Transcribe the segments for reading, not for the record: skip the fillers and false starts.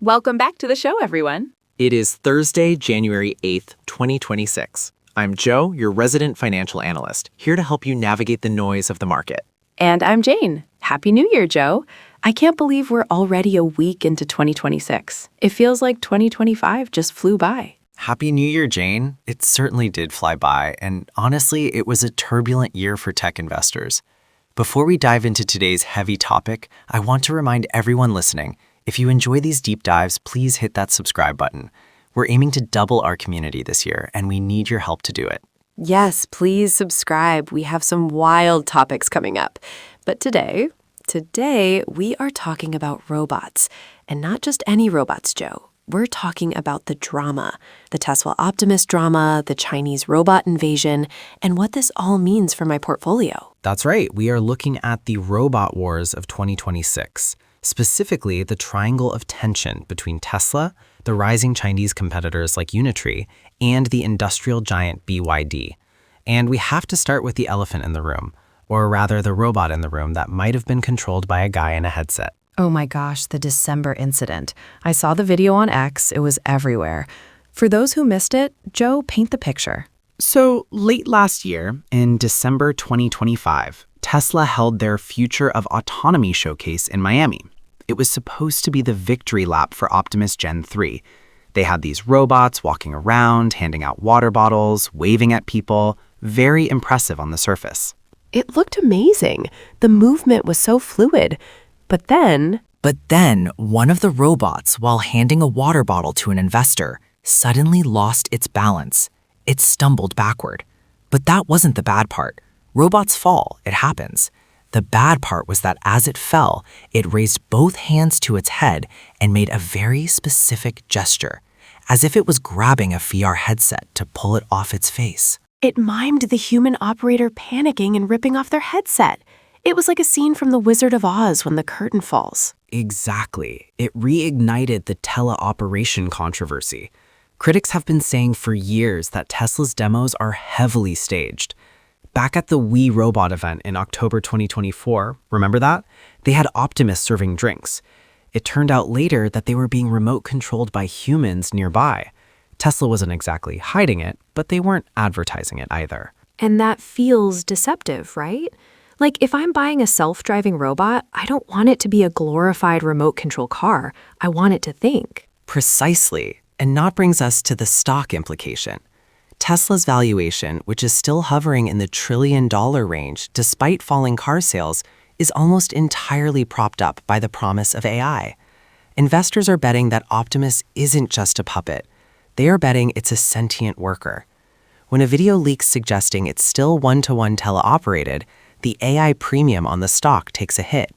Welcome back to the show, everyone. It is Thursday, January 8th, 2026. I'm Joe, your resident financial analyst, here to help you navigate the noise of the market. And I'm Jane. Happy New Year, Joe. I can't believe we're already a week into 2026. It feels like 2025 just flew by. Happy New Year, Jane. It certainly did fly by, and honestly, it was a turbulent year for tech investors. Before we dive into today's heavy topic, I want to remind everyone listening, if you enjoy these deep dives, please hit that subscribe button. We're aiming to double our community this year, and we need your help to do it. Yes, please subscribe. We have some wild topics coming up. But today we are talking about robots. And not just any robots, Joe. We're talking about the drama, the Tesla Optimus drama, the Chinese robot invasion, and what this all means for my portfolio. That's right. We are looking at the robot wars of 2026. Specifically, the triangle of tension between Tesla, the rising Chinese competitors like Unitree, and the industrial giant BYD. And we have to start with the elephant in the room, or rather the robot in the room that might have been controlled by a guy in a headset. Oh my gosh, the December incident. I saw the video on X. It was everywhere. For those who missed it, Joe, paint the picture. So late last year, in December 2025, Tesla held their Future of Autonomy showcase in Miami. It was supposed to be the victory lap for Optimus Gen 3. They had these robots walking around, handing out water bottles, waving at people. Very impressive on the surface. It looked amazing. The movement was so fluid. But then, one of the robots, while handing a water bottle to an investor, suddenly lost its balance. It stumbled backward. But that wasn't the bad part. Robots fall, it happens. The bad part was that as it fell, it raised both hands to its head and made a very specific gesture, as if it was grabbing a VR headset to pull it off its face. it mimed the human operator panicking and ripping off their headset. It was like a scene from The Wizard of Oz when the curtain falls. Exactly. It reignited the Teleoperation controversy. Critics have been saying for years that Tesla's demos are heavily staged. Back at the We Robot event in October 2024, remember that? They had Optimus serving drinks. It turned out later that they were being remote controlled by humans nearby. Tesla wasn't exactly hiding it, but they weren't advertising it either. And that feels deceptive, right? Like, if I'm buying a self-driving robot, I don't want it to be a glorified remote control car. I want it to think. Precisely. And that brings us to the stock implication. Tesla's valuation, which is still hovering in the $1 trillion range despite falling car sales, is almost entirely propped up by the promise of AI. Investors are betting that Optimus isn't just a puppet. They are betting it's a sentient worker. When a video leaks suggesting it's still one-to-one teleoperated, the AI premium on the stock takes a hit.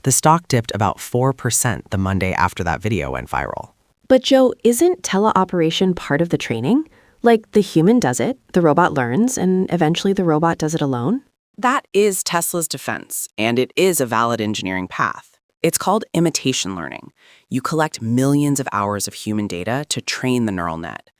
The stock dipped about 4% the Monday after that video went viral. But Joe, isn't teleoperation part of the training? Like, the human does it, the robot learns, and eventually the robot does it alone? That is Tesla's defense, and it is a valid engineering path. It's called imitation learning. You collect millions of hours of human data to train the neural net.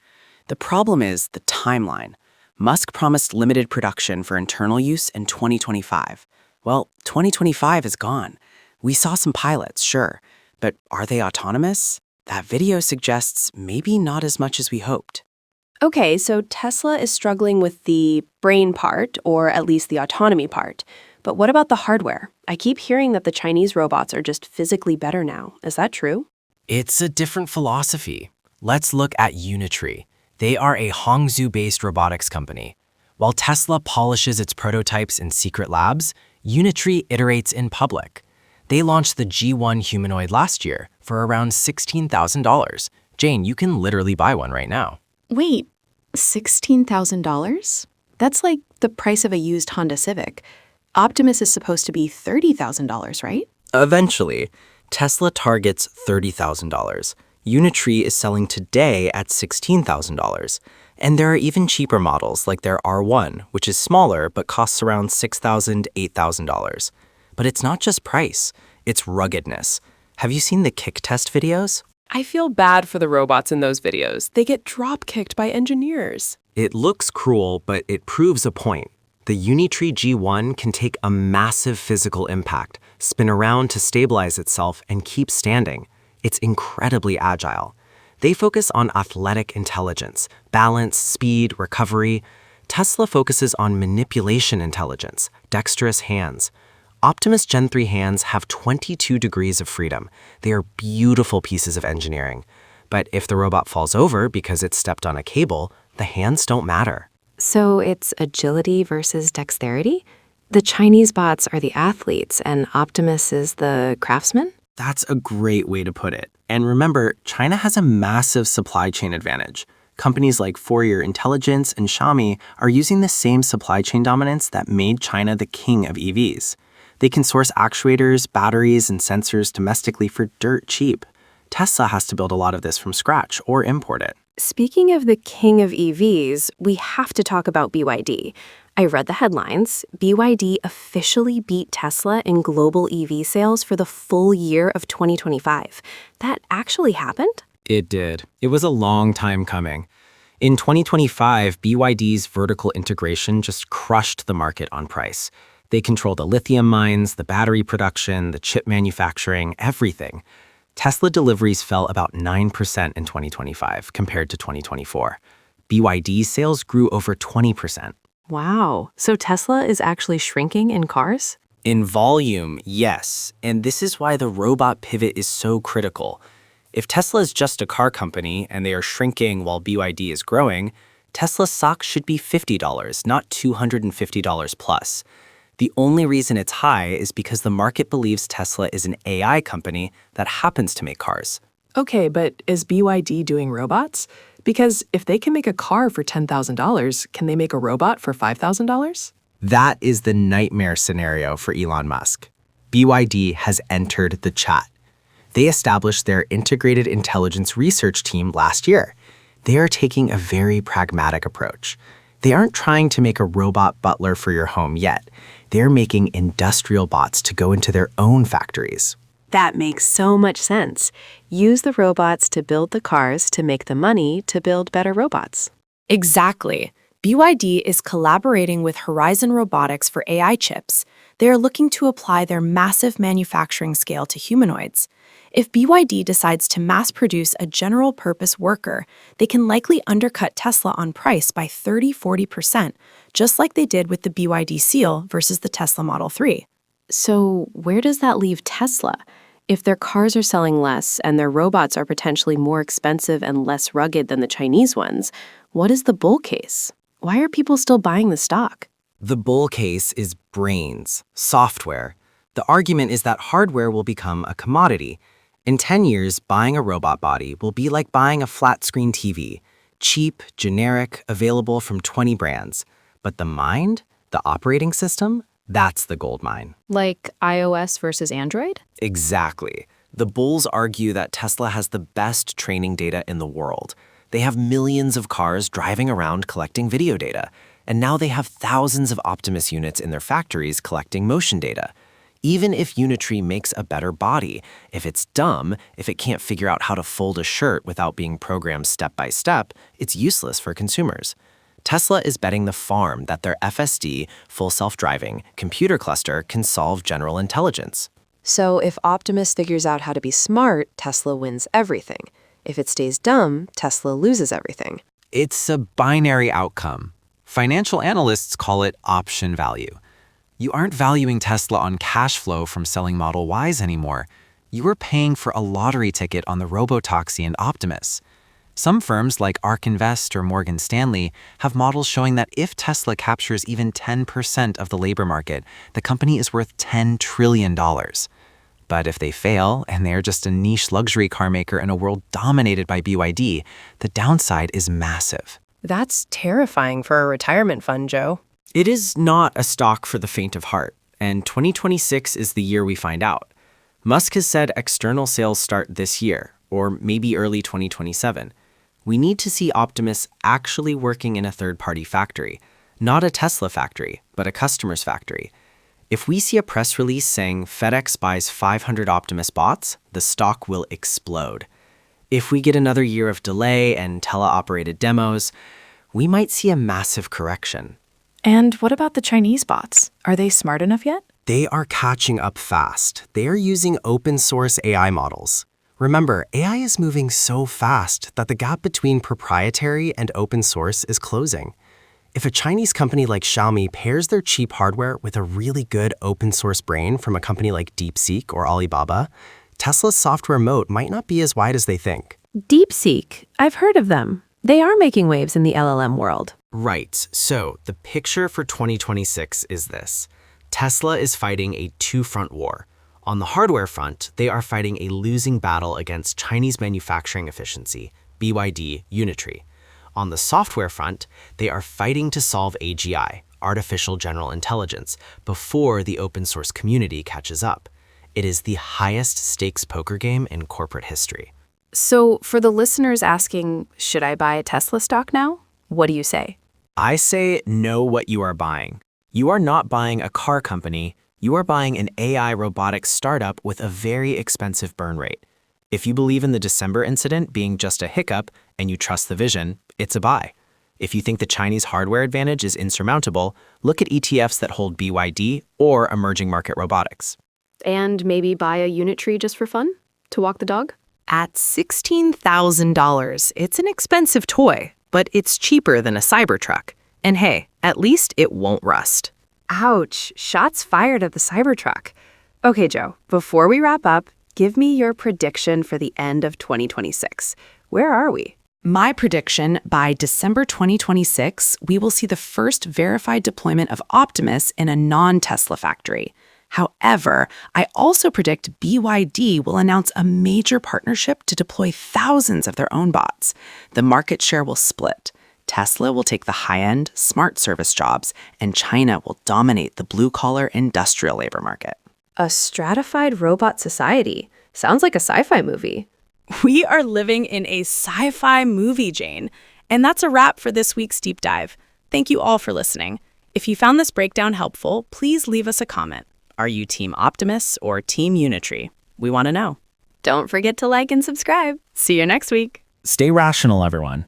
The problem is the timeline. Musk promised limited production for internal use in 2025. Well, 2025 is gone. We saw some pilots, sure, but are they autonomous? That video suggests maybe not as much as we hoped. Okay, so Tesla is struggling with the brain part, or at least the autonomy part. But what about the hardware? I keep hearing that the Chinese robots are just physically better now. Is that true? It's a different philosophy. Let's look at Unitree. They are a Hangzhou-based robotics company. While Tesla polishes its prototypes in secret labs, Unitree iterates in public. They launched the G1 Humanoid last year for around $16,000. Jane, you can literally buy one right now. Wait, $16,000? That's like the price of a used Honda Civic. Optimus is supposed to be $30,000, right? Eventually, Tesla targets $30,000. Unitree is selling today at $16,000. And there are even cheaper models like their R1, which is smaller but costs around $6,000, $8,000. But it's not just price, it's ruggedness. Have you seen the kick test videos? I feel bad for the robots in those videos. They get drop-kicked by engineers. It looks cruel, but it proves a point. The Unitree G1 can take a massive physical impact, spin around to stabilize itself, and keep standing. It's incredibly agile. They focus on athletic intelligence, balance, speed, recovery. Tesla focuses on manipulation intelligence, dexterous hands. Optimus Gen 3 hands have 22 degrees of freedom. They are beautiful pieces of engineering. But if the robot falls over because it stepped on a cable, the hands don't matter. So it's agility versus dexterity? The Chinese bots are the athletes and Optimus is the craftsman? That's a great way to put it. And remember, China has a massive supply chain advantage. Companies like Fourier Intelligence and Xiaomi are using the same supply chain dominance that made China the king of EVs. They can source actuators, batteries, and sensors domestically for dirt cheap. Tesla has to build a lot of this from scratch or import it. Speaking of the king of EVs, we have to talk about BYD. I read the headlines. BYD officially beat Tesla in global EV sales for the full year of 2025. That actually happened? It did. It was a long time coming. In 2025, BYD's vertical integration just crushed the market on price. They control the lithium mines, the battery production, the chip manufacturing, everything. Tesla deliveries fell about 9% in 2025 compared to 2024. BYD's sales grew over 20%. Wow. So Tesla is actually shrinking in cars? In volume, yes. And this is why the robot pivot is so critical. If Tesla is just a car company and they are shrinking while BYD is growing, Tesla stock should be $50, not $250 plus. The only reason it's high is because the market believes Tesla is an AI company that happens to make cars. Okay, but is BYD doing robots? Because if they can make a car for $10,000, can they make a robot for $5,000? That is the nightmare scenario for Elon Musk. BYD has entered the chat. They established their integrated intelligence research team last year. They are taking a very pragmatic approach. They aren't trying to make a robot butler for your home yet. They're making industrial bots to go into their own factories. That makes so much sense. Use the robots to build the cars to make the money to build better robots. Exactly. BYD is collaborating with Horizon Robotics for AI chips. They are looking to apply their massive manufacturing scale to humanoids. If BYD decides to mass produce a general-purpose worker, they can likely undercut Tesla on price by 30–40%, just like they did with the BYD Seal versus the Tesla Model 3. So where does that leave Tesla? If their cars are selling less and their robots are potentially more expensive and less rugged than the Chinese ones, what is the bull case? Why are people still buying the stock? The bull case is brains, software. The argument is that hardware will become a commodity. In 10 years, buying a robot body will be like buying a flat-screen TV. Cheap, generic, available from 20 brands. But the mind, the operating system, that's the gold mine. Like iOS versus Android? Exactly. The bulls argue that Tesla has the best training data in the world. They have millions of cars driving around collecting video data. And now they have thousands of Optimus units in their factories collecting motion data. Even if Unitree makes a better body, if it's dumb, if it can't figure out how to fold a shirt without being programmed step by step, it's useless for consumers. Tesla is betting the farm that their FSD, full self-driving, computer cluster can solve general intelligence. So if Optimus figures out how to be smart, Tesla wins everything. If it stays dumb, Tesla loses everything. It's a binary outcome. Financial analysts call it option value. You aren't valuing Tesla on cash flow from selling Model Ys anymore. You are paying for a lottery ticket on the Robotaxi and Optimus. Some firms like ARK Invest or Morgan Stanley have models showing that if Tesla captures even 10% of the labor market, the company is worth $10 trillion. But if they fail, and they're just a niche luxury car maker in a world dominated by BYD, the downside is massive. That's terrifying for a retirement fund, Joe. It is not a stock for the faint of heart, and 2026 is the year we find out. Musk has said external sales start this year, or maybe early 2027. We need to see Optimus actually working in a third-party factory, not a Tesla factory, but a customer's factory. If we see a press release saying FedEx buys 500 Optimus bots, the stock will explode. If we get another year of delay and teleoperated demos, we might see a massive correction. And what about the Chinese bots? Are they smart enough yet? They are catching up fast. They are using open-source AI models. Remember, AI is moving so fast that the gap between proprietary and open source is closing. If a Chinese company like Xiaomi pairs their cheap hardware with a really good open source brain from a company like DeepSeek or Alibaba, Tesla's software moat might not be as wide as they think. DeepSeek, I've heard of them. They are making waves in the LLM world. Right, so the picture for 2026 is this. Tesla is fighting a two-front war. On the hardware front, they are fighting a losing battle against Chinese manufacturing efficiency, BYD, Unitree. On the software front, they are fighting to solve AGI, artificial general intelligence, before the open source community catches up. It is the highest stakes poker game in corporate history. So for the listeners asking, should I buy a Tesla stock now? What do you say? I say know what you are buying. You are not buying a car company, you are buying an AI robotics startup with a very expensive burn rate. If you believe in the December incident being just a hiccup and you trust the vision, it's a buy. If you think the Chinese hardware advantage is insurmountable, look at ETFs that hold BYD or emerging market robotics. And maybe buy a Unitree just for fun? To walk the dog? At $16,000, it's an expensive toy, but it's cheaper than a Cybertruck. And hey, at least it won't rust. Ouch, shots fired at the Cybertruck. Okay, Joe, before we wrap up, give me your prediction for the end of 2026. Where are we? My prediction, by December 2026, we will see the first verified deployment of Optimus in a non-Tesla factory. However, I also predict BYD will announce a major partnership to deploy thousands of their own bots. The market share will split. Tesla will take the high-end, smart service jobs, and China will dominate the blue-collar industrial labor market. A stratified robot society. Sounds like a sci-fi movie. We are living in a sci-fi movie, Jane. And that's a wrap for this week's Deep Dive. Thank you all for listening. If you found this breakdown helpful, please leave us a comment. Are you Team Optimus or Team Unitree? We want to know. Don't forget to like and subscribe. See you next week. Stay rational, everyone.